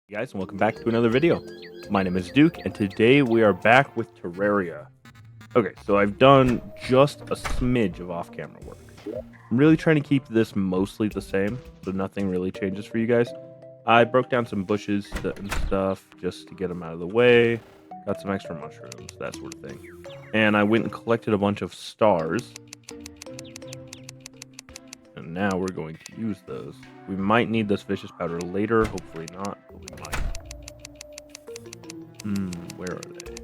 Hey guys, and welcome back to another video. My name is Duke, and today we are back with Terraria. Okay, so I've done just a smidge of off-camera work. I'm really trying to keep this mostly the same, so nothing really changes for you guys. I broke down some bushes and stuff just to get them out of the way. Got some extra mushrooms, that sort of thing. And I went and collected a bunch of stars. And now we're going to use those. We might need this vicious powder later, hopefully not, but we might. Where are they?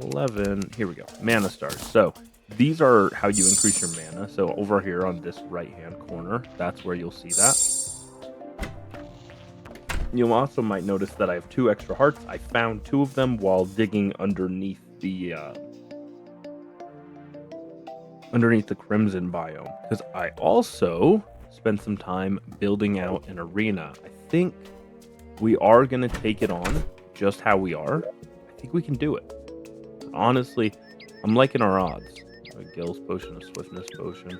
11. Here we go. Mana stars. So these are how you increase your mana. So over here on this right-hand corner, that's where you'll see that. You also might notice that I have 2 extra hearts. I found 2 of them while digging underneath the crimson biome, because I also spent some time building out an arena. I think we are going to take it on just how we are. I think we can do it. Honestly, I'm liking our odds. A Gills potion, a Swiftness potion.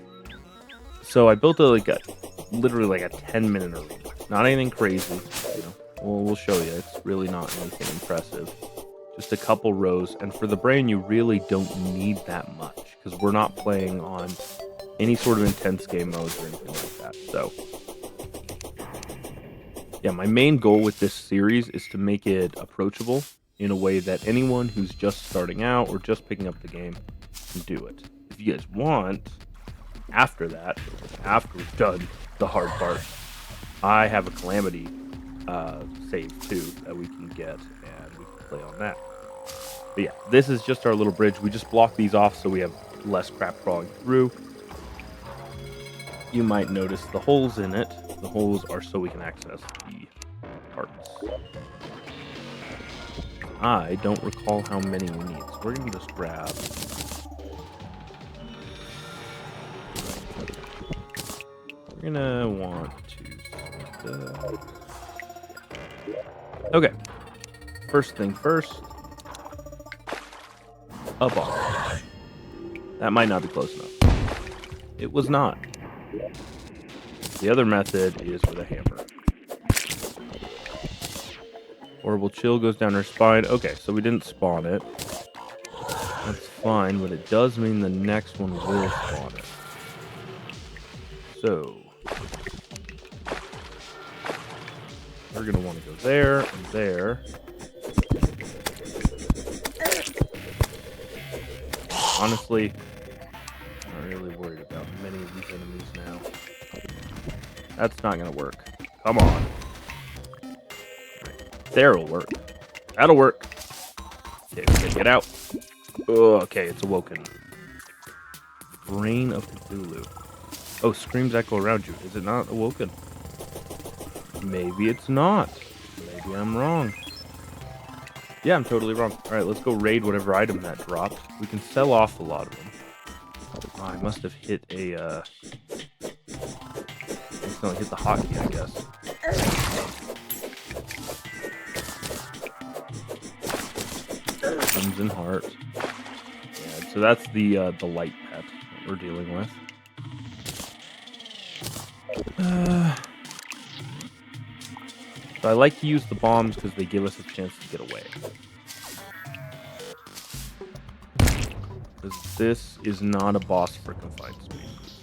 So I built literally a 10-minute arena. Not anything crazy, you know. We'll show you. It's really not anything impressive. Just a couple rows, and for the brain, you really don't need that much because we're not playing on any sort of intense game modes or anything like that. So yeah, my main goal with this series is to make it approachable in a way that anyone who's just starting out or just picking up the game can do it. If you guys want, after that, after we've done the hard part, I have a Calamity save too that we can get, and we can play on that. But yeah, this is just our little bridge. We just block these off so we have less crap crawling through. You might notice the holes in it. The holes are so we can access the parts. I don't recall how many we need, so we're going to just grab. We're going to want to... Okay. First thing first. A bar. That might not be close enough. It was not. The other method is with a hammer. Horrible chill goes down her spine. Okay, so we didn't spawn it. That's fine, but it does mean the next one will spawn it. So we're going to want to go there and there. Honestly, I'm not really worried about many of these enemies now. That's not going to work. Come on. There'll work. That'll work. Okay, get out. Oh, okay, it's awoken. Brain of Cthulhu. Oh, screams echo around you. Is it not awoken? Maybe it's not. Maybe I'm wrong. Yeah, I'm totally wrong. Alright, let's go raid whatever item that dropped. We can sell off a lot of them. Oh, I must have hit a, accidentally hit the hotkey, I guess. Crimson Heart. Yeah, so that's the light pet that we're dealing with. So I like to use the bombs because they give us a chance to get away. Because this is not a boss for confined spaces.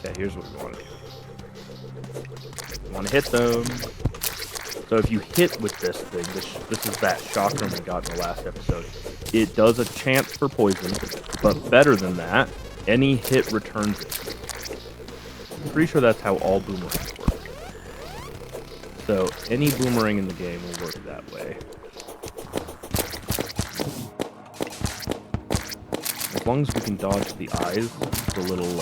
Okay, here's what we want to do. We want to hit them. So if you hit with this thing, this is that shocker we got in the last episode. It does a chance for poison, but better than that, any hit returns it. I'm pretty sure that's how all boomerangs work. So any boomerang in the game will work that way. As long as we can dodge the eyes, the little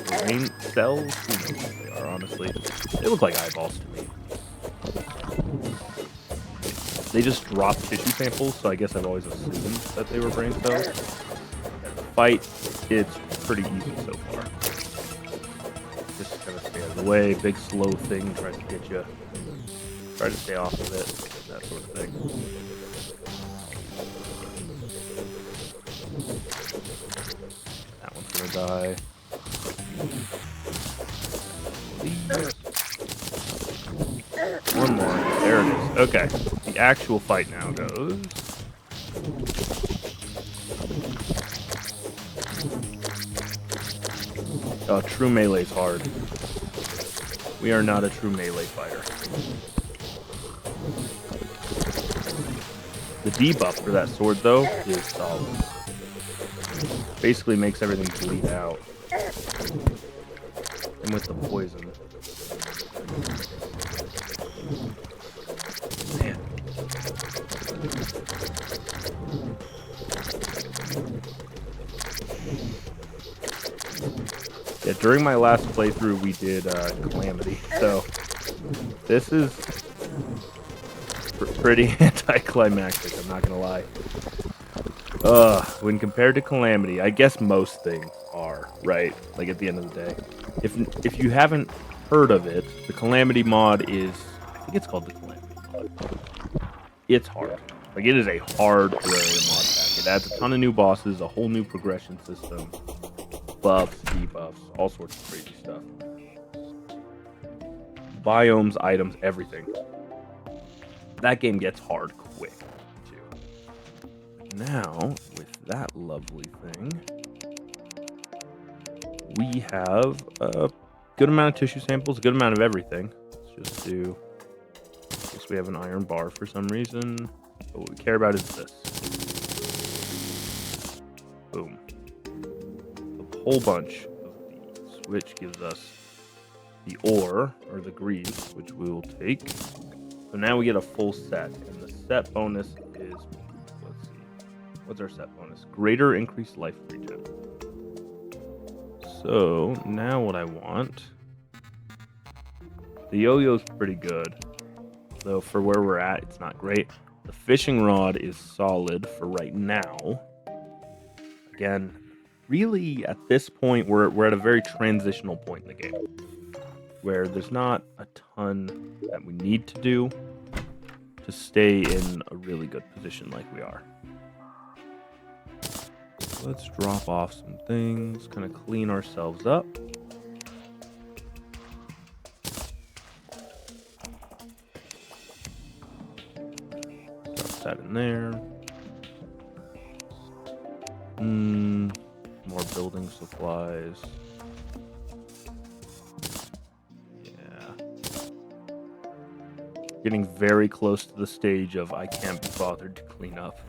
brain cells, who knows what they are, honestly. They look like eyeballs to me. They just drop tissue samples, so I guess I've always assumed that they were brain cells. And the fight, it's pretty easy so far. Just kind of stay out of the way, big slow thing tries to get you. Try to stay off of it, that sort of thing. That one's gonna die. One more. There it is. Okay. The actual fight now goes. Oh, true melee's hard. We are not a true melee fighter. The debuff for that sword, though, is solid. Basically makes everything bleed out. And with the poison. Man. Yeah, during my last playthrough, we did Calamity, so this is pretty anticlimactic, I'm not gonna lie. When compared to Calamity, I guess most things are, right? Like, at the end of the day. If you haven't heard of it, the Calamity mod is... I think it's called the Calamity mod. It's hard. Like, it is a hard Terraria mod pack. It adds a ton of new bosses, a whole new progression system, buffs, debuffs, all sorts of crazy stuff. Biomes, items, everything. That game gets hard quick, too. Now, with that lovely thing, we have a good amount of tissue samples, a good amount of everything. Let's just do... I guess we have an iron bar for some reason. But what we care about is this. Boom. A whole bunch of these, which gives us the ore, or the grease, which we will take. So now we get a full set, and the set bonus is, let's see, what's our set bonus? Greater increased life regen. So now what I want, the yo-yo's pretty good, though for where we're at, it's not great. The fishing rod is solid for right now. Again, really at this point, we're at a very transitional point in the game, where there's not a ton that we need to do to stay in a really good position like we are. So let's drop off some things, kind of clean ourselves up. Drop that in there. More building supplies. Getting very close to the stage of I can't be bothered to clean up.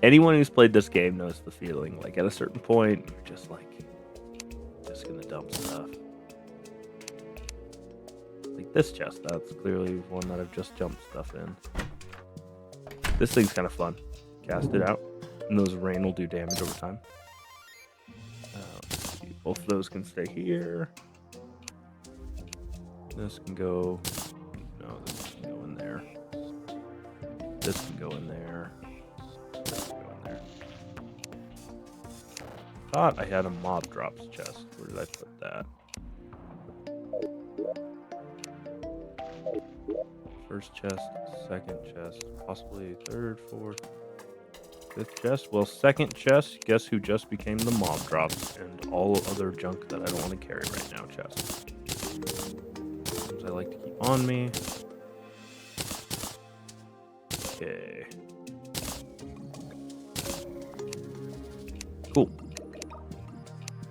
Anyone who's played this game knows the feeling. Like, at a certain point, you're just like, just gonna dump stuff. Like this chest, that's clearly one that I've just jumped stuff in. This thing's kind of fun. Cast it out, and those rain will do damage over time. Let's see. Both of those can stay here. This can go... No, this can go in there. This can go in there. This can go in there. Thought I had a mob drops chest. Where did I put that? First chest, second chest, possibly third, fourth, fifth chest. Well, second chest, guess who just became the mob drops and all other junk that I don't want to carry right now chest. I like to keep on me. Okay. Cool.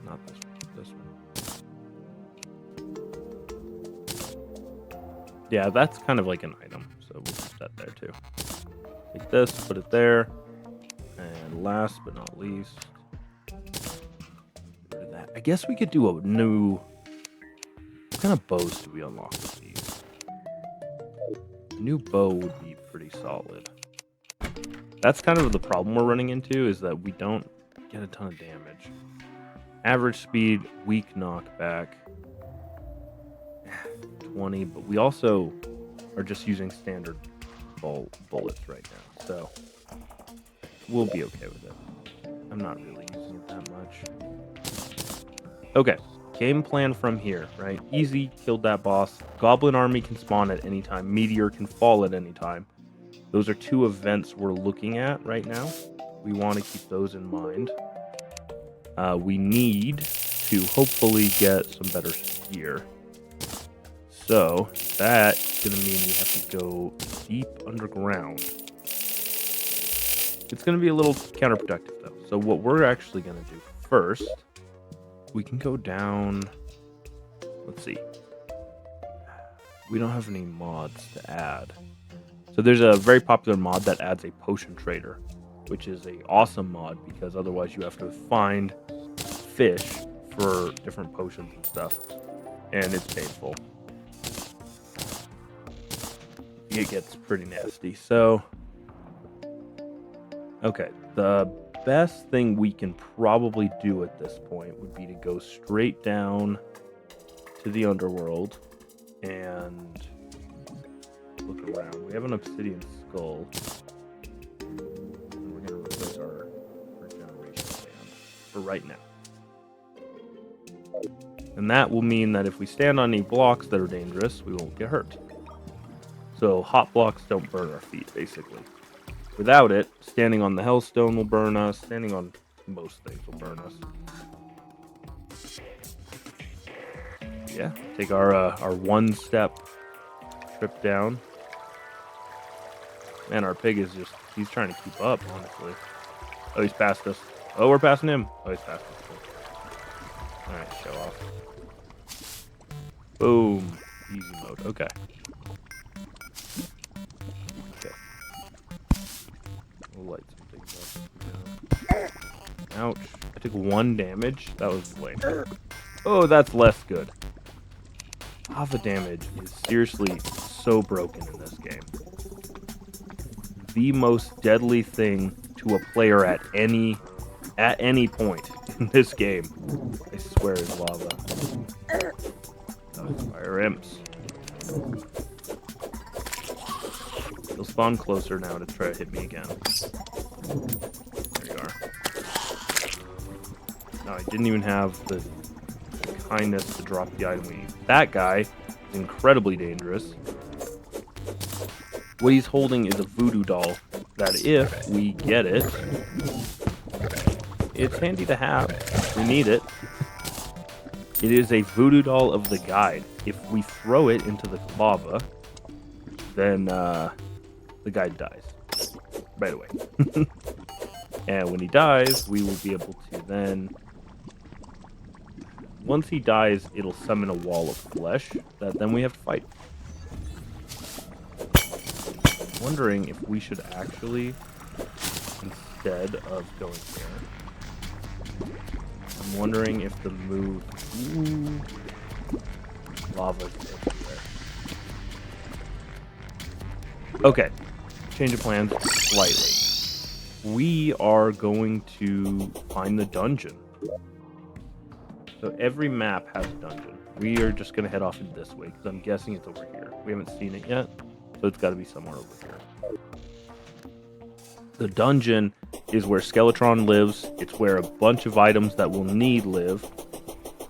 Not this one. This one. Yeah, that's kind of like an item, so we'll put that there too. Take this, put it there. And last but not least, rid of that. I guess we could do a new... What kind of bows do we unlock with these? A new bow would be pretty solid. That's kind of the problem we're running into, is that we don't get a ton of damage. Average speed, weak knockback, 20, but we also are just using standard bullets right now, so we'll be okay with it. I'm not really using it that much. Okay. Game plan from here, right? Easy, killed that boss. Goblin army can spawn at any time. Meteor can fall at any time. Those are two events we're looking at right now. We want to keep those in mind. We need to hopefully get some better gear. So that's going to mean we have to go deep underground. It's going to be a little counterproductive, though. So what we're actually going to do first, we can go down. Let's see. We don't have any mods to add. So there's a very popular mod that adds a potion trader, which is an awesome mod because otherwise you have to find fish for different potions and stuff. And it's painful. It gets pretty nasty. So, okay, the best thing we can probably do at this point would be to go straight down to the underworld and look around. We have an obsidian skull. And we're going to replace our regeneration band for right now. And that will mean that if we stand on any blocks that are dangerous, we won't get hurt. So hot blocks don't burn our feet, basically. Without it, standing on the hellstone will burn us. Standing on most things will burn us. Yeah, take our one-step trip down. Man, our pig is he's trying to keep up, honestly. Oh, he's past us. Oh, we're passing him. Oh, he's past us. Alright, show off. Boom. Easy mode. Okay. We'll light some things up. Ouch. I took 1 damage. That was lame. Oh, that's less good. Lava damage is seriously so broken in this game. The most deadly thing to a player at any point in this game, I swear, is lava. Oh, fire imps. They'll spawn closer now to try to hit me again. There you are. No, I didn't even have the kindness to drop the item we need. That guy is incredibly dangerous. What he's holding is a voodoo doll that if we get it, it's handy to have. We need it. It is a voodoo doll of the guide. If we throw it into the lava, then the guide dies right away. And when he dies, we will be able to then... Once he dies, it'll summon a wall of flesh that then we have to fight. I'm wondering if we should actually, instead of going there, I'm wondering if the move... Ooh, lava's everywhere. Okay, change of plans slightly. We are going to find the dungeon. So every map has a dungeon. We are just going to head off in this way, because I'm guessing it's over here. We haven't seen it yet, so it's got to be somewhere over here. The dungeon is where Skeletron lives. It's where a bunch of items that we'll need live.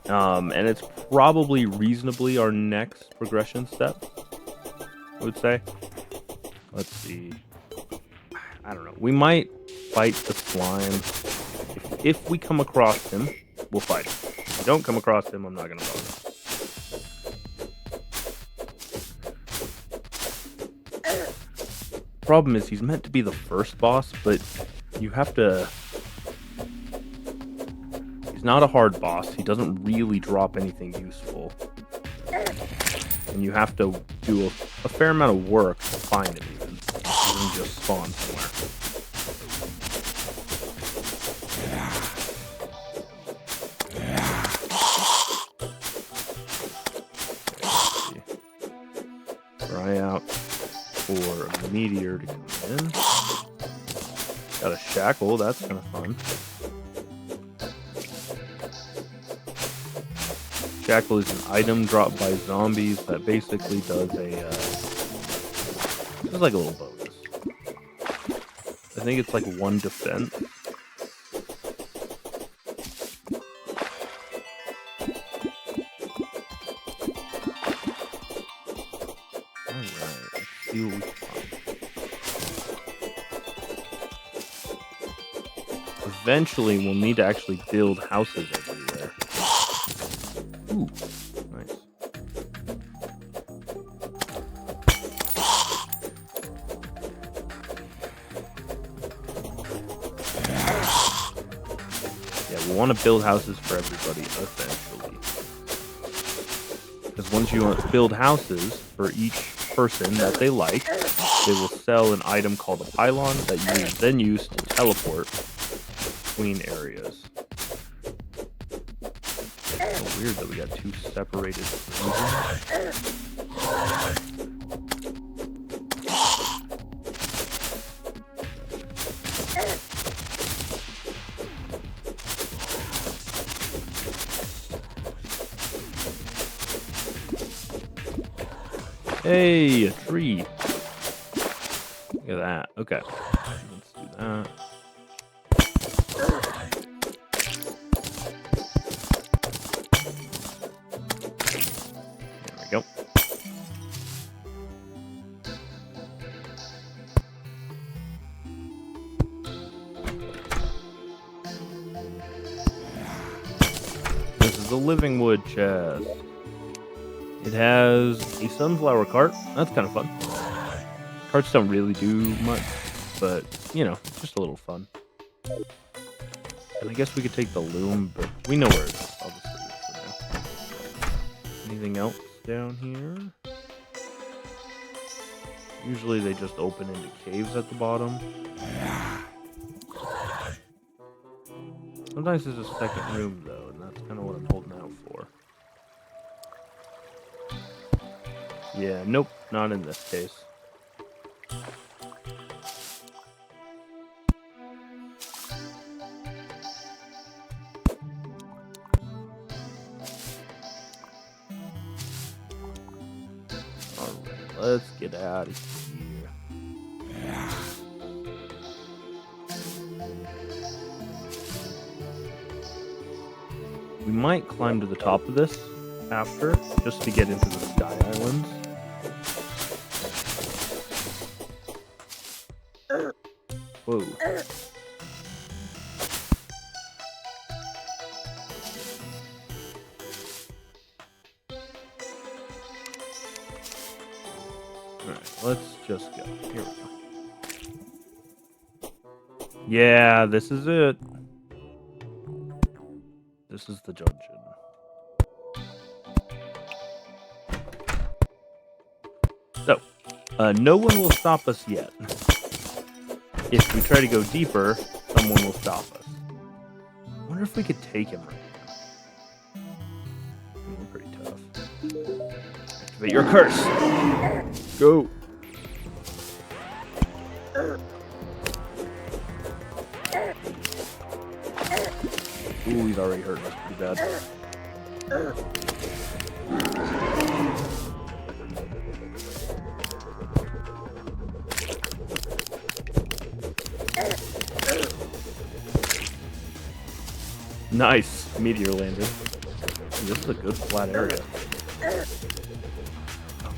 And it's probably reasonably our next progression step, I would say. Let's see. I don't know. We might fight the slime. If we come across him, we'll fight him. If we don't come across him, I'm not going to bother. Problem is, he's meant to be the first boss, but you have to... He's not a hard boss. He doesn't really drop anything useful. And you have to do a fair amount of work to find him, even. He doesn't just spawn somewhere. Try out for a meteor to come in. Got a shackle, that's kind of fun. Shackle is an item dropped by zombies that basically does a, it's like a little bonus. I think it's like 1 defense. Alright, let's see what we can find. Eventually, we'll need to actually build houses everywhere. Ooh, nice. want to build houses for everybody eventually. Because once you build houses for each person that they like, they will sell an item called a pylon that you then use to teleport between areas. So weird that we got two separated regions. Hey, a tree. Look at that. Okay. Let's do that. There we go. This is a living wood chest. It has a sunflower cart. That's kind of fun. Carts don't really do much, but, you know, just a little fun. And I guess we could take the loom, but we know where it is. I'll just leave it for now. Anything else down here? Usually they just open into caves at the bottom. Sometimes there's a second room, though, and that's kind of what I'm holding out for. Yeah, nope, not in this case. Alright, let's get out of here. We might climb to the top of this after, just to get into the Sky Islands. Whoa. Alright, let's just go. Here we go. Yeah, this is it. This is the dungeon. So, no one will stop us yet. If we try to go deeper, someone will stop us. I wonder if we could take him right now. We're pretty tough. Activate your curse! Go! Ooh, he's already hurting us pretty bad. Nice! Meteor landed. Ooh, this is a good flat area. Oh,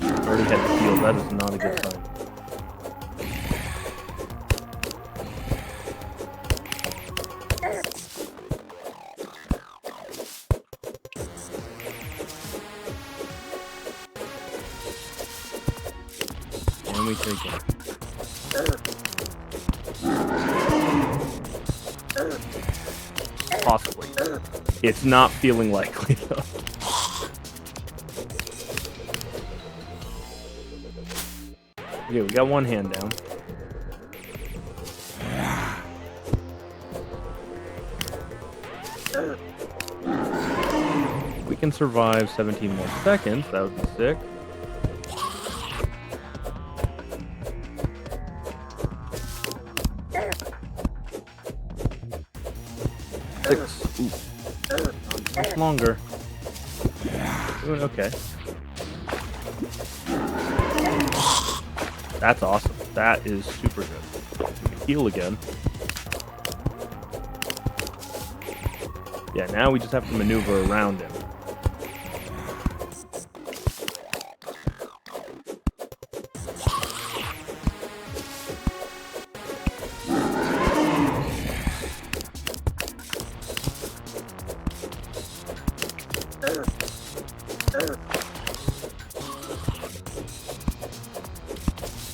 man. Already had the field. That is not a good sign. And we take it. Possibly. It's not feeling likely, though. Okay, we got one hand down. We can survive 17 more seconds. That would be sick. Ooh. Not much longer. Doing okay. That's awesome. That is super good. We can heal again. Yeah, now we just have to maneuver around him.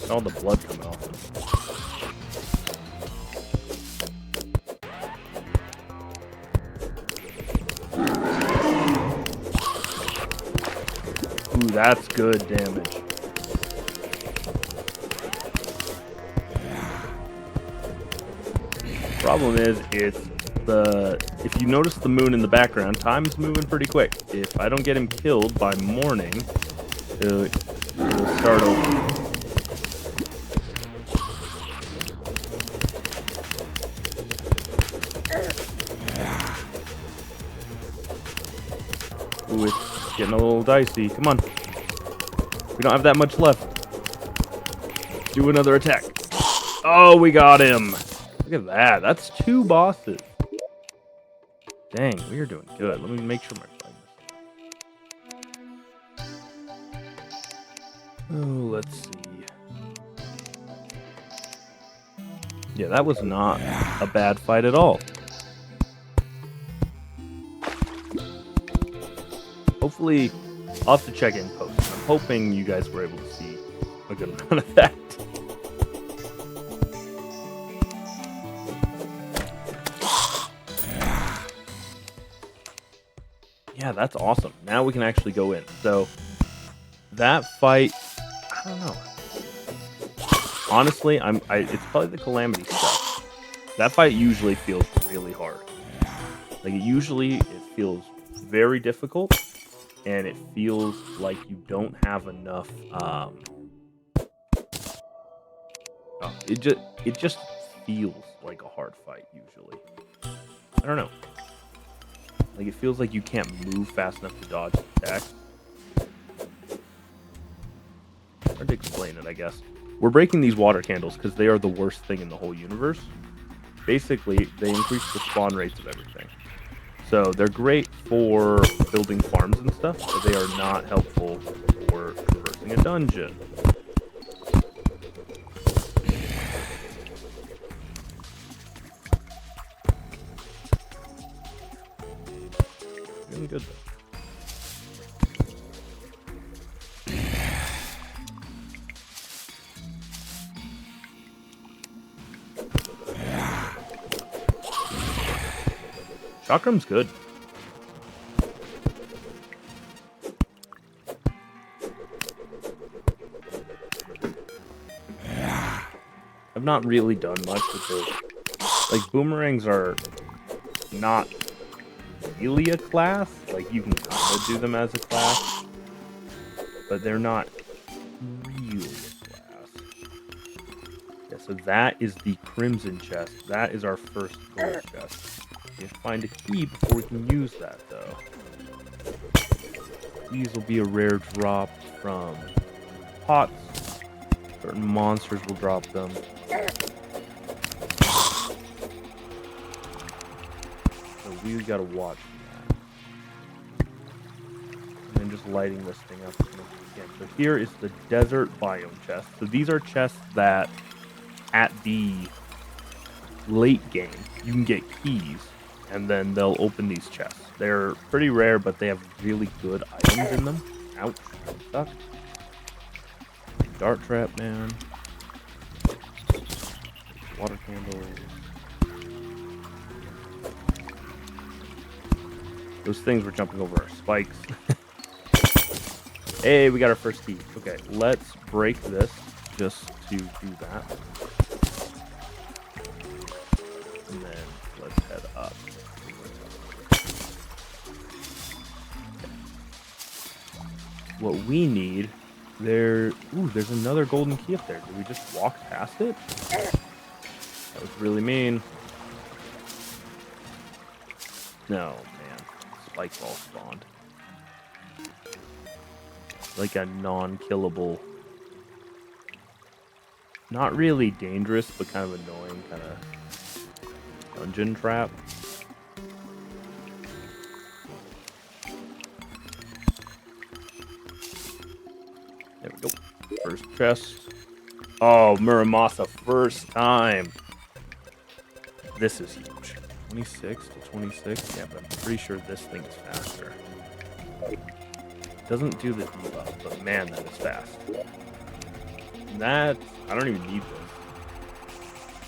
All the blood coming off him. Ooh, that's good damage. Problem is, if you notice the moon in the background, time's moving pretty quick. If I don't get him killed by morning, it'll start over. Ooh, it's getting a little dicey. Come on. We don't have that much left. Do another attack. Oh, we got him. Look at that. That's 2 bosses. Dang, we are doing good. Let me make sure my friend. Oh, let's see. Yeah, that was not a bad fight at all. Hopefully, I'll have to check in post. I'm hoping you guys were able to see a good amount of that. Yeah, that's awesome. Now we can actually go in. So, that fight, I don't know. Honestly, it's probably the Calamity stuff. That fight usually feels really hard. Like, it feels very difficult, and it feels like you don't have enough, it just feels like a hard fight, usually. I don't know. Like, it feels like you can't move fast enough to dodge attacks. Hard to explain it, I guess. We're breaking these water candles because they are the worst thing in the whole universe. Basically, they increase the spawn rates of everything. So they're great for building farms and stuff, but they are not helpful for traversing a dungeon. Doing good though. Chakram's good. I've not really done much with those. Like, boomerangs are not really a class. Like, you can kind of do them as a class, but they're not really a class. Yeah, so that is the crimson chest. That is our first gold chest. We have to find a key before we can use that, though. These will be a rare drop from pots. Certain monsters will drop them. So we gotta watch that. And then just lighting this thing up as much as we can. So here is the desert biome chest. So these are chests that, at the late game, you can get keys. And then they'll open these chests. They're pretty rare, but they have really good items in them. Ouch, I'm stuck. Dart trap, man. Water candles. Those things were jumping over our spikes. Hey, we got our first key. Okay, let's break this just to do that. And then let's head up. What we need, there's another golden key up there. Did we just walk past it? That was really mean. No, man. Spikes all spawned. Like a non-killable, not really dangerous, but kind of annoying kind of dungeon trap. There we go. First chest. Oh, Muramasa, first time. This is huge. 26 to 26. Yeah, but I'm pretty sure this thing is faster. Doesn't do the debuff, but man, that is fast. That, I don't even need this.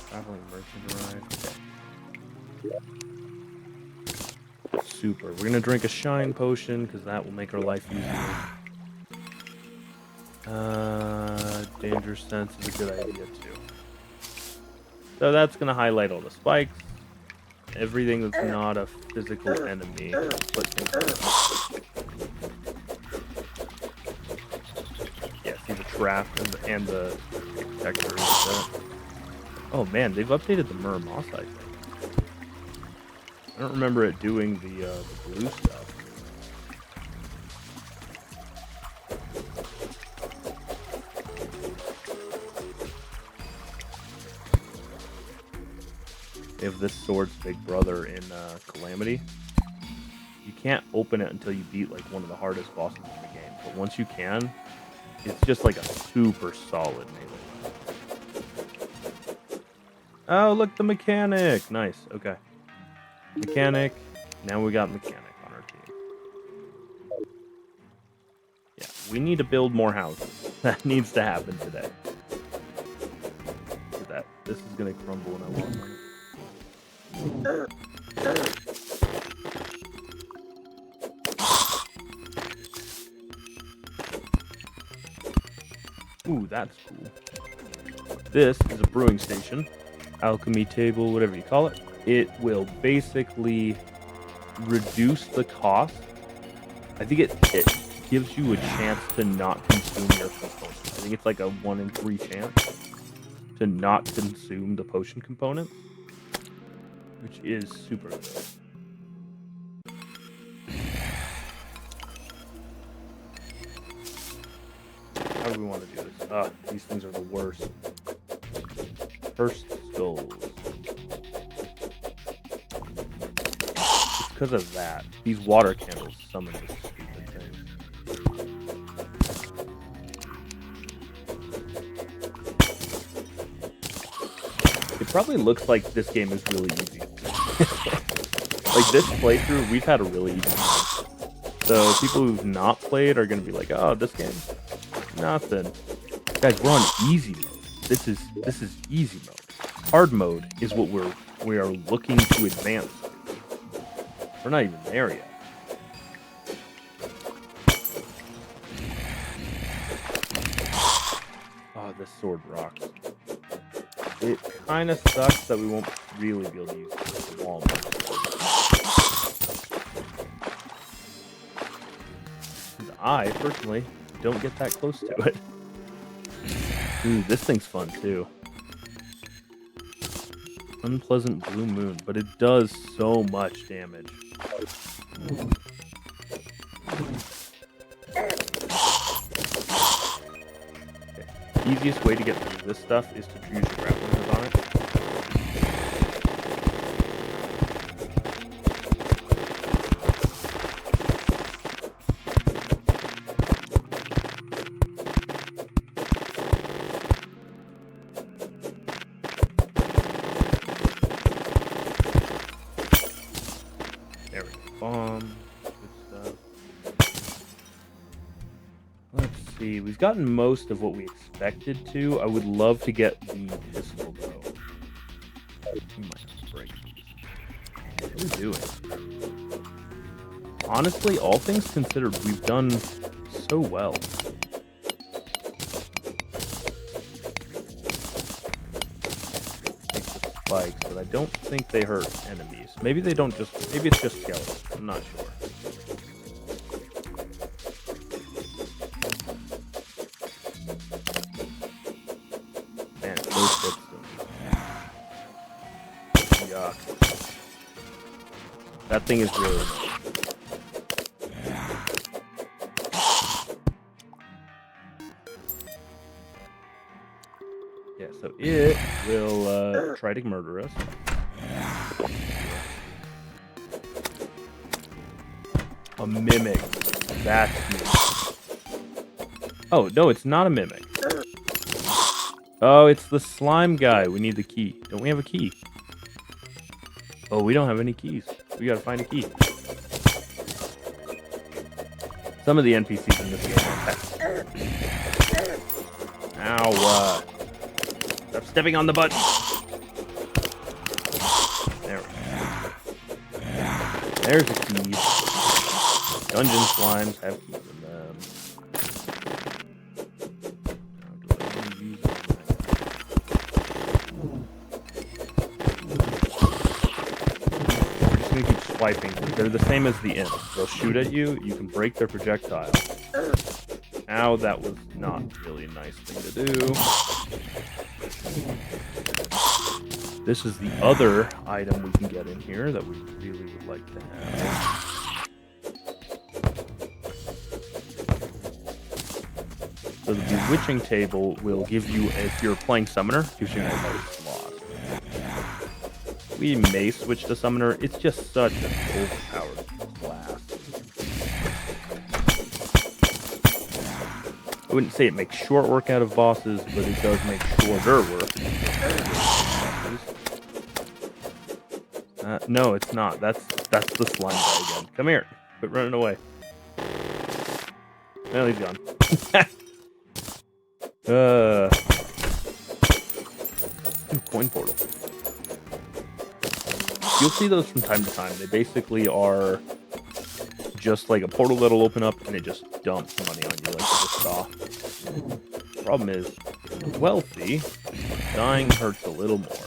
Traveling merchant arrived. Okay. Super. We're gonna drink a shine potion because that will make our life easier. Danger sense is a good idea too. So that's gonna highlight all the spikes. Everything that's not a physical enemy. Yeah, see the trap and the detector. Oh man, they've updated the Mur Moss, I think. I don't remember it doing the blue stuff. They have this sword's big brother in Calamity. You can't open it until you beat like one of the hardest bosses in the game. But once you can, it's just like a super solid melee. Oh, look, the mechanic! Nice, okay. Mechanic. Now we got mechanic on our team. Yeah, we need to build more houses. That needs to happen today. Look at that. This is gonna crumble when I walk on it. Ooh, that's cool. This is a brewing station. Alchemy table, whatever you call it. It will basically reduce the cost. I think it gives you a chance to not consume your components. I think it's like a 1 in 3 chance to not consume the potion components, which is super good. How do we want to do this? These things are the worst. First skulls. It's because of that. These water candles summon this stupid thing. It probably looks like this game is really easy. Like this playthrough, we've had a really easy time. So people who've not played are going to be like, oh, this game, nothing. Guys, we're on easy mode. This is easy mode. Hard mode is what we are looking to advance. We're not even there yet. Oh, this sword rocks. It kind of sucks that we won't really be able to use this wall. I personally don't get that close to it. Ooh, this thing's fun too. Unpleasant blue moon, but it does so much damage. Okay. Easiest way to get through this stuff is to use your grappling hook on it. There we go. Bomb. Good stuff. Let's see. We've gotten most of what we expected to. I would love to get the pistol, though. We might have to break these. What are we doing? Honestly, all things considered, we've done so well. Spikes, but I don't think they hurt enemies. Maybe they don't just... Maybe it's just skeletons. I'm not sure. Man, those hits them. Yuck. That thing is really... Yeah, so it will try to murder us. A mimic. That's new. Oh, no, it's not a mimic. Oh, it's the slime guy. We need the key. Don't we have a key? Oh, we don't have any keys. We gotta find a key. Some of the NPCs in this game are pets. Ow, stop stepping on the button. There we go. There's a key. Dungeon slimes have keys in them. gonna keep swiping. They're the same as the imps. They'll shoot at you. You can break their projectile. Ow, that was not really a nice thing to do. This is the other item we can get in here that we really would like to have. So the bewitching table will give you, if you're playing summoner, gives you an another slot. We may switch to summoner. It's just such an overpowered class. I wouldn't say it makes short work out of bosses, but it does make shorter work. No, it's not. That's the slime guy again. Come here. Quit running away. Well, he's gone. Coin portal. You'll see those from time to time. They basically are just like a portal that'll open up and it just dumps money on you like you just saw. Problem is, if you're wealthy, dying hurts a little more.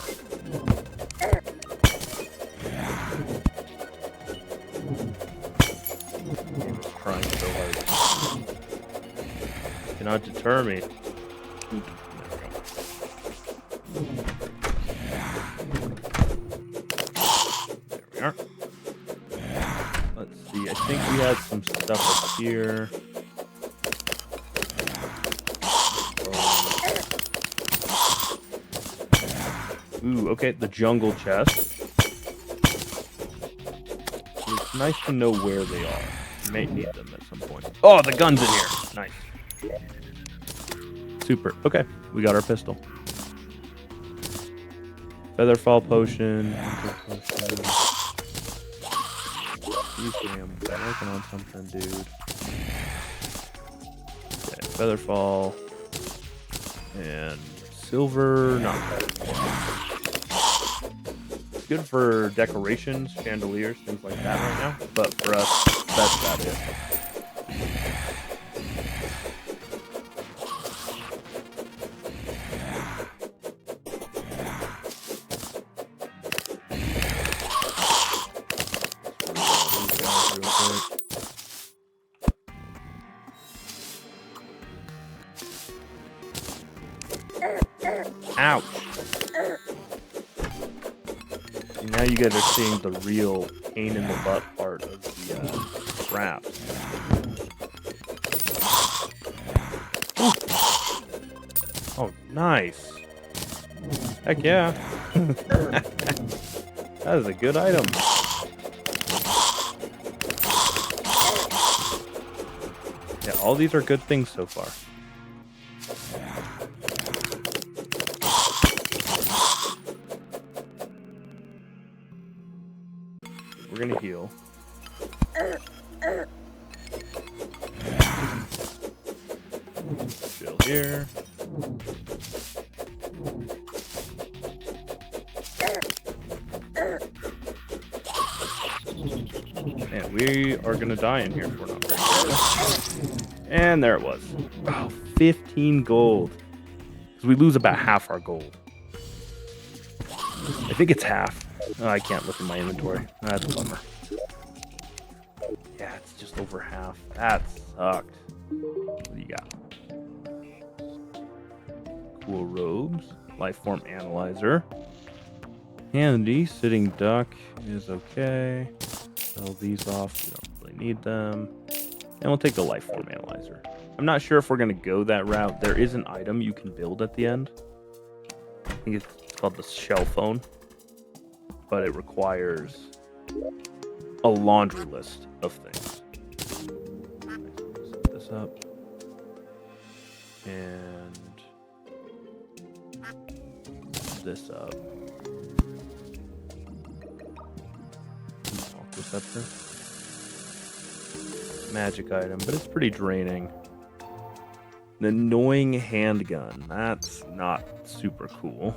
I'm just trying so hard. Cannot deter me. There we are. Let's see, I think we had some stuff up here. Ooh, okay, the jungle chest. It's nice to know where they are. You may need them at some point. Oh, the gun's in here. Nice. Super. Okay, we got our pistol. Featherfall potion. I'm working on something, dude. Okay, Featherfall. And silver, not bad. It's good for decorations, chandeliers, things like that right now. But for us, that's about it. Ouch. See, now you guys are seeing the real pain in the butt part of the traps. Oh, nice. Heck yeah. That is a good item. Yeah, all these are good things so far. We're gonna heal. Chill here. And we are gonna die in here if we're not very careful. And there it was. Oh, 15 gold. Because we lose about half our gold. I think it's half. Oh, I can't look at my inventory. That's a bummer. Yeah, it's just over half. That sucked. What do you got? Cool robes. Lifeform analyzer. Handy. Sitting duck is okay. Sell these off. We don't really need them. And we'll take the lifeform analyzer. I'm not sure if we're going to go that route. There is an item you can build at the end. I think it's called the shell phone. But it requires a laundry list of things. Set this up. And this up. Scepter. Magic item, but it's pretty draining. An annoying handgun. That's not super cool.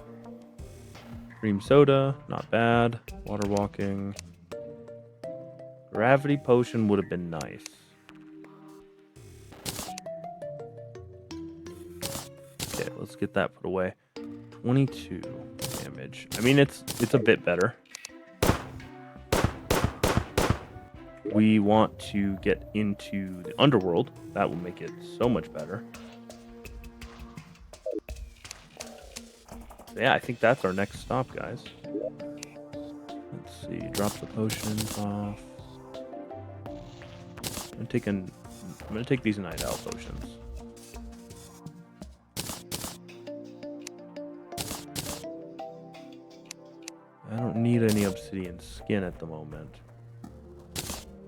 Cream soda, not bad. Water walking. Gravity potion would have been nice. Okay, let's get that put away. 22 damage. I mean, it's a bit better. We want to get into the underworld. That will make it so much better. So yeah, I think that's our next stop, guys. Let's see. Drop the potions off. I'm gonna take these night owl potions. I don't need any obsidian skin at the moment.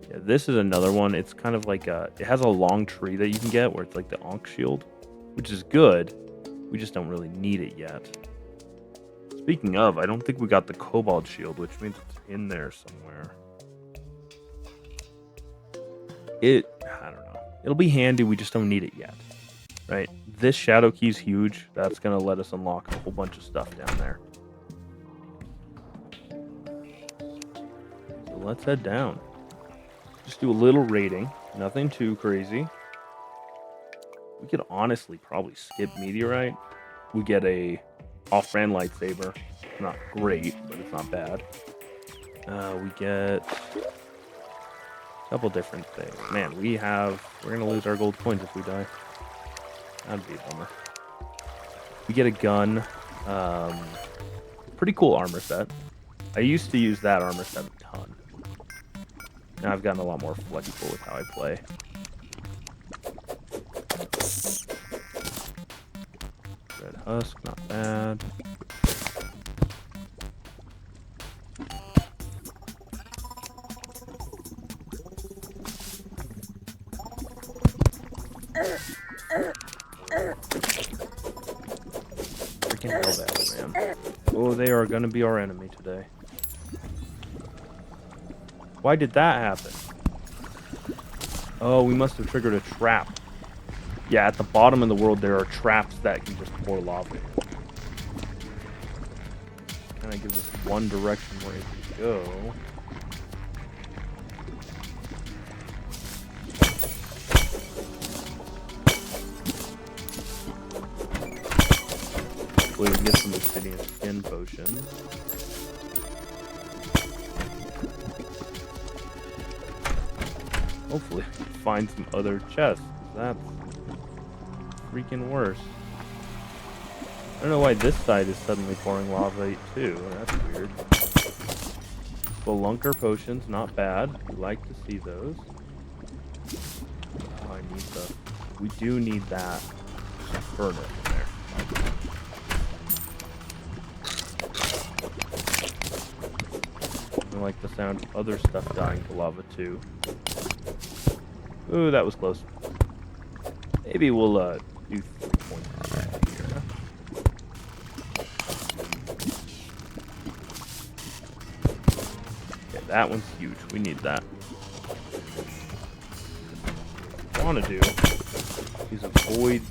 Yeah, this is another one. It's kind of like it has a long tree that you can get where it's like the Ankh shield, which is good. We just don't really need it yet. Speaking of, I don't think we got the cobalt shield, which means it's in there somewhere. I don't know. It'll be handy, we just don't need it yet. Right? This shadow key is huge. That's going to let us unlock a whole bunch of stuff down there. So let's head down. Just do a little raiding. Nothing too crazy. We could honestly probably skip Meteorite. We get a off-brand lightsaber. Not great, but it's not bad. We get a couple different things. Man, we're gonna lose our gold coins if we die. That'd be a bummer. We get a gun. Pretty cool armor set. I used to use that armor set a ton. Now I've gotten a lot more flexible with how I play. Red husk, not bad. Freaking hellbats, man. Oh, they are gonna be our enemy today. Why did that happen? Oh, we must have triggered a trap. Yeah, at the bottom of the world, there are traps that can just pour lava in. Kind of gives us one direction where it can go. Hopefully we can get some obsidian skin potions. Hopefully we can find some other chests. That's freaking worse. I don't know why this side is suddenly pouring lava too. That's weird. Spelunker potions, not bad. We like to see those. Oh, I need the... We do need that furnace in there. I like the sound of other stuff dying to lava too. Ooh, that was close. Maybe we'll do 3 points here. Okay, that one's huge. We need that. What I want to do is avoid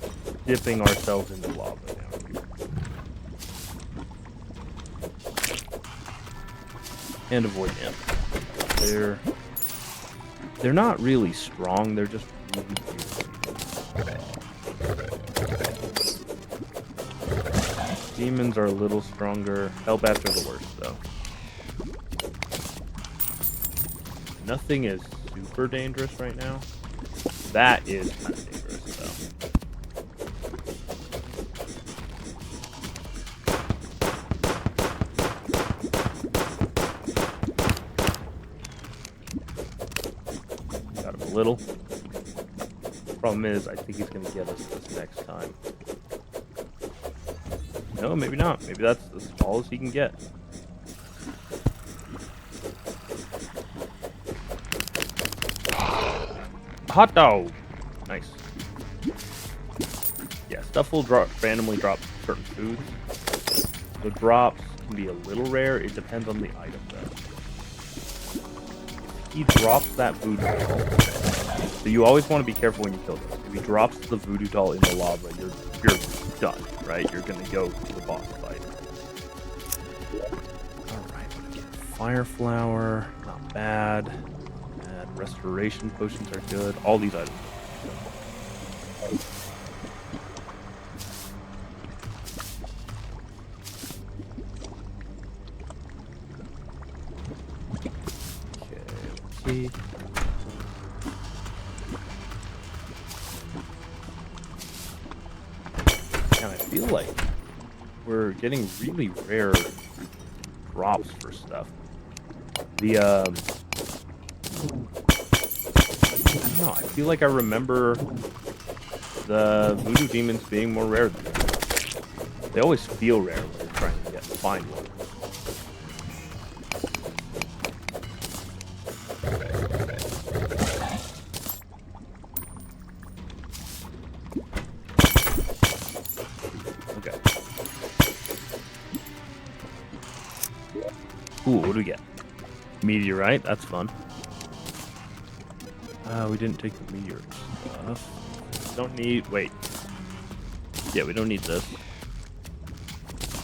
dipping ourselves into lava down here. And avoid imps. They're not really strong, they're just really cute. Demons are a little stronger. Hellbats are the worst, though. Nothing is super dangerous right now. That is kind of dangerous, though. Got him a little. Problem is, I think he's going to get us this next time. No, maybe not. Maybe that's as tall as he can get. Hot dog! Nice. Yeah, stuff will randomly drop certain foods. The drops can be a little rare. It depends on the item, though. He drops that voodoo doll. So you always want to be careful when you kill this. If he drops the voodoo doll in the lava, you're done, right? You're gonna go to the boss fight. Alright, what do we get? Fire flower, not bad. Not bad. Restoration potions are good. All these items are good. Okay, let's see. like we're getting really rare drops for stuff. The I don't know. I feel like I remember the voodoo demons being more rare than that. They always feel rare when you're trying to find one. Okay. Ooh, what do we get? Meteorite. That's fun. We didn't take the meteor stuff. Don't need. Wait. Yeah, we don't need this.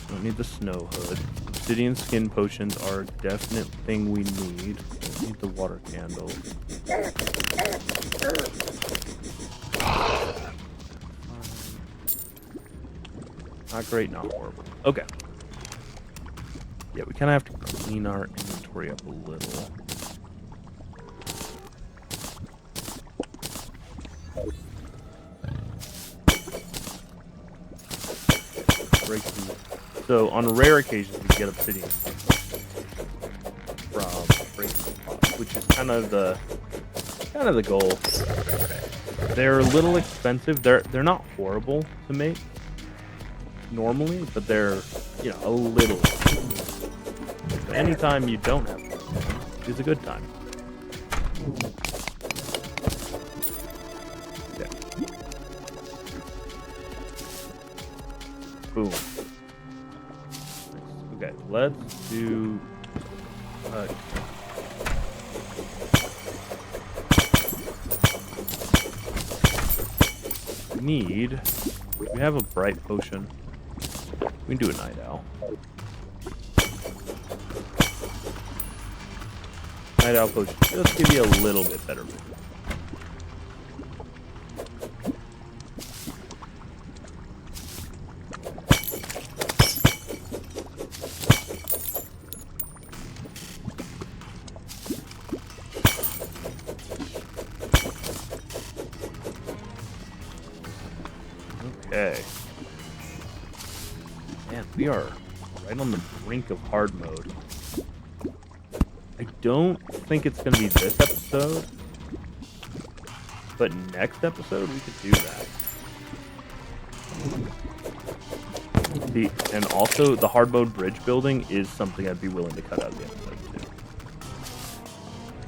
Don't need the snow hood. Obsidian skin potions are a definite thing we need. Don't need the water candle. Not great, not horrible. Okay. Yeah, we kind of have to clean our inventory up a little. So on rare occasions we get obsidian from breaking pots, which is kind of the goal. They're a little expensive. They're not horrible to make normally, but they're a little. Anytime you don't have them is a good time. Yeah. Boom. Okay, let's do. We have a bright potion. We can do a night owl. Night owl potion just give you a little bit better vision. Okay. Man, we are right on the brink of hard mode. I don't think it's going to be this episode, but next episode we could do that. And also the hard mode bridge building is something I'd be willing to cut out of the episode too.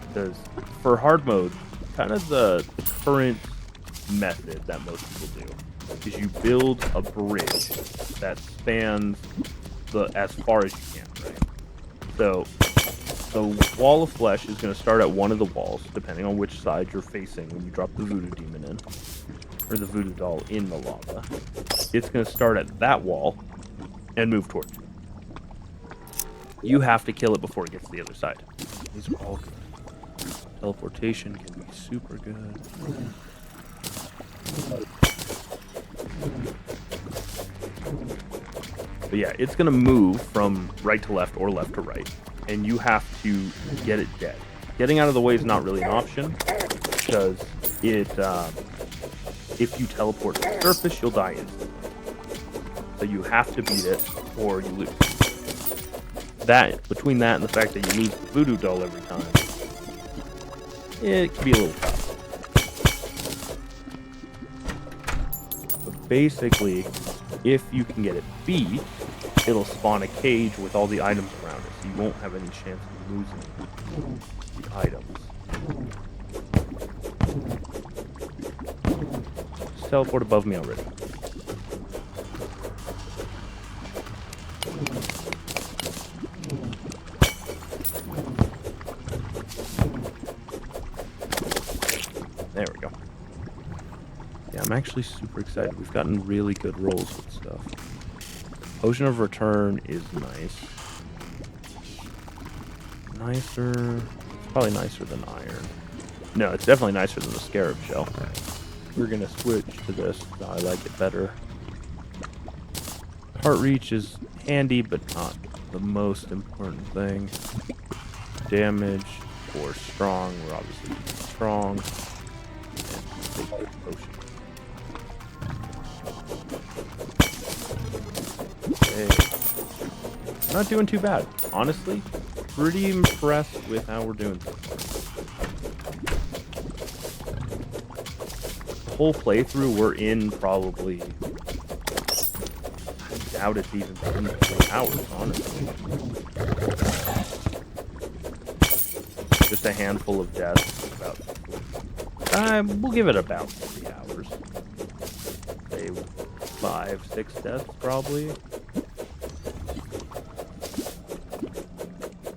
Because for hard mode, kind of the current method that most people do is you build a bridge that spans as far as you can, right? So the wall of flesh is going to start at one of the walls, depending on which side you're facing when you drop the voodoo demon in, or the voodoo doll in the lava. It's going to start at that wall and move towards you. You have to kill it before it gets to the other side. These are all good. Teleportation can be super good. But yeah, it's going to move from right to left or left to right, and you have to get it dead. Getting out of the way is not really an option, because if you teleport to the surface, you'll die instantly. So you have to beat it, or you lose. Between that and the fact that you lose the voodoo doll every time, it can be a little tough. But basically, if you can get it beat, it'll spawn a cage with all the items around it, so you won't have any chance of losing the items. Just teleport above me already. There we go. Yeah, I'm actually super excited. We've gotten really good rolls with stuff. Potion of Return is nice. Nicer. It's probably nicer than iron. No, it's definitely nicer than the Scarab Shell. We're going to switch to this. I like it better. Heart Reach is handy, but not the most important thing. Damage or strong. We're obviously strong. And take the potion. we're not doing too bad. Honestly, pretty impressed with how we're doing so far. The whole playthrough, we're in probably... I doubt it's even been 3 hours, honestly. Just a handful of deaths. We'll give it about 3 hours. Say 5, 6 deaths, probably.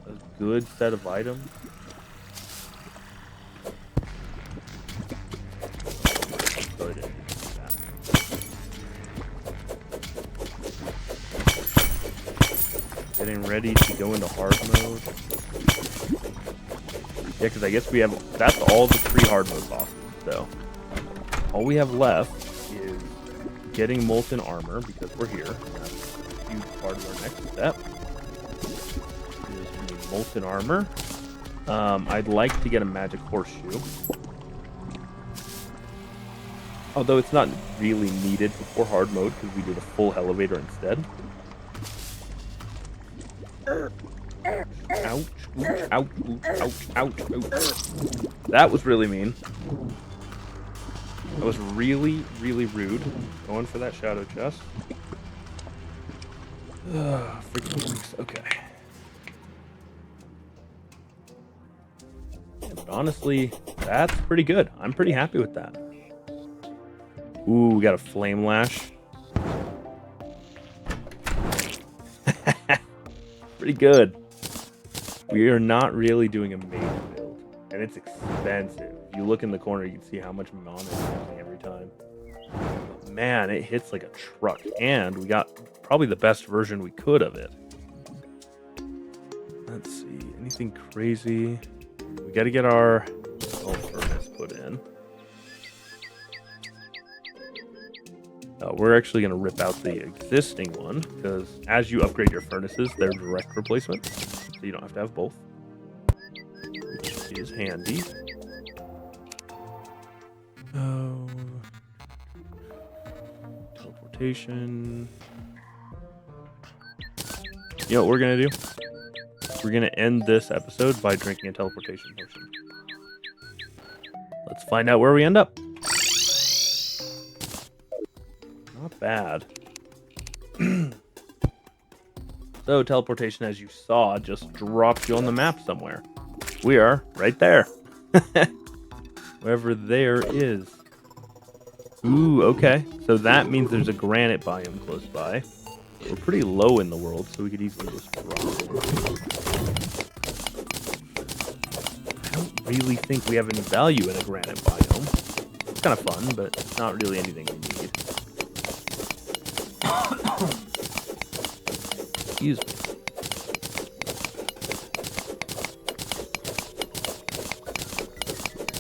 A good set of items. So I didn't do that. Getting ready to go into hard mode. Yeah, because I guess we have... That's all the 3 hard mode bosses, so... All we have left is getting molten armor, because we're here. That's a huge part of our next step. Is we need molten armor. I'd like to get a magic horseshoe. Although it's not really needed before hard mode, because we did a full elevator instead. Ouch, ouch, ouch, ouch, ouch. That was really mean. That was really, really rude. Going for that shadow chest. Freaking freaks. Okay. Yeah, but honestly, that's pretty good. I'm pretty happy with that. Ooh, we got a flame lash. Pretty good. We are not really doing a major build, and it's expensive. If you look in the corner, you can see how much mana it's using every time. But man, it hits like a truck, and we got probably the best version we could of it. Let's see, anything crazy? We got to get our furnace put in. We're actually going to rip out the existing one, because as you upgrade your furnaces, they're direct replacements. So you don't have to have both, which is handy. Oh, teleportation. You know what we're gonna do? We're gonna end this episode by drinking a teleportation potion. Let's find out where we end up. Not bad. So, teleportation, as you saw, just dropped you on the map somewhere. We are right there. Wherever there is. Ooh, okay. So that means there's a granite biome close by. We're pretty low in the world, so we could easily just drop it. I don't really think we have any value in a granite biome. It's kind of fun, but it's not really anything we need. Excuse me.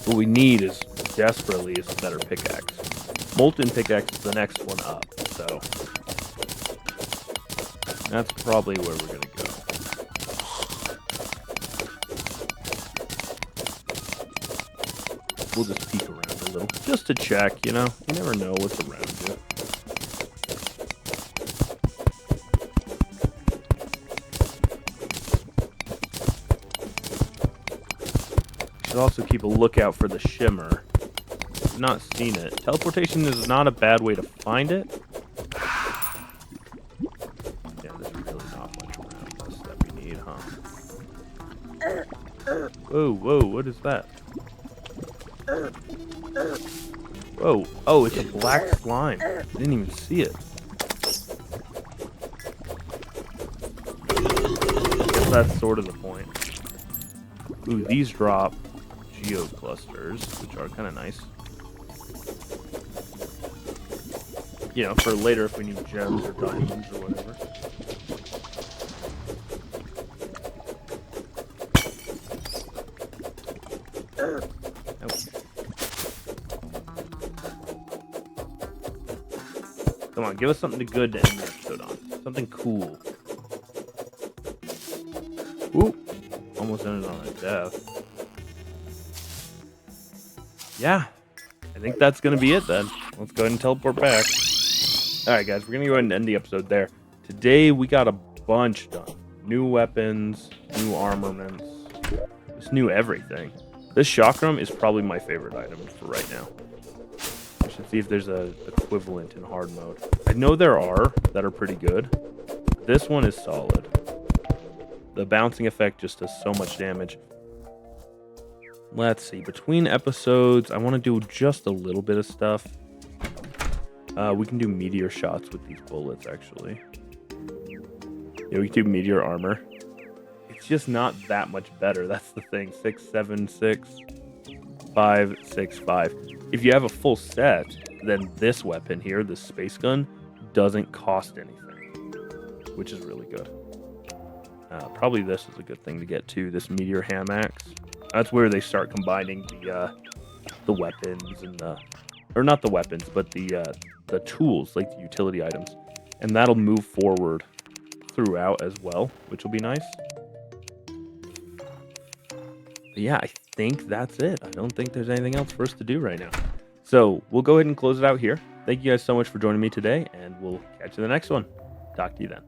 What we need is desperately is a better pickaxe. Molten pickaxe is the next one up, so that's probably where we're gonna go. We'll just peek around a little, just to check, you know? You never know what's around you. Should also keep a lookout for the shimmer. I've not seen it. Teleportation is not a bad way to find it. Yeah, there's really not much around us that we need, huh? Whoa, whoa, what is that? Whoa, oh, it's a black slime. I didn't even see it. I guess that's sort of the point. Ooh, these drop geo clusters, which are kind of nice. You know, for later if we need gems or diamonds or whatever. Come on, give us something good to end the episode on. Something cool. Ooh, almost ended on a death. Yeah, I think that's going to be it then. Let's go ahead and teleport back. Alright guys, we're going to go ahead and end the episode there. Today we got a bunch done. new weapons, new armaments, just new everything. This chakram is probably my favorite item for right now. I should see if there's a equivalent in hard mode. I know there are that are pretty good. This one is solid. The bouncing effect just does so much damage. Let's see. Between episodes, I want to do just a little bit of stuff. We can do meteor shots with these bullets, actually. Yeah, we can do meteor armor. It's just not that much better. That's the thing. 6, 7, 6, 5, 6, 5. If you have a full set, then this weapon here, this space gun, doesn't cost anything, which is really good. Probably this is a good thing to get too. This meteor ham axe. That's where they start combining the weapons and or not the weapons, but the tools, like the utility items, and that'll move forward throughout as well, which will be nice. But yeah, I think that's it. I don't think there's anything else for us to do right now. So we'll go ahead and close it out here. Thank you guys so much for joining me today, and we'll catch you in the next one. Talk to you then.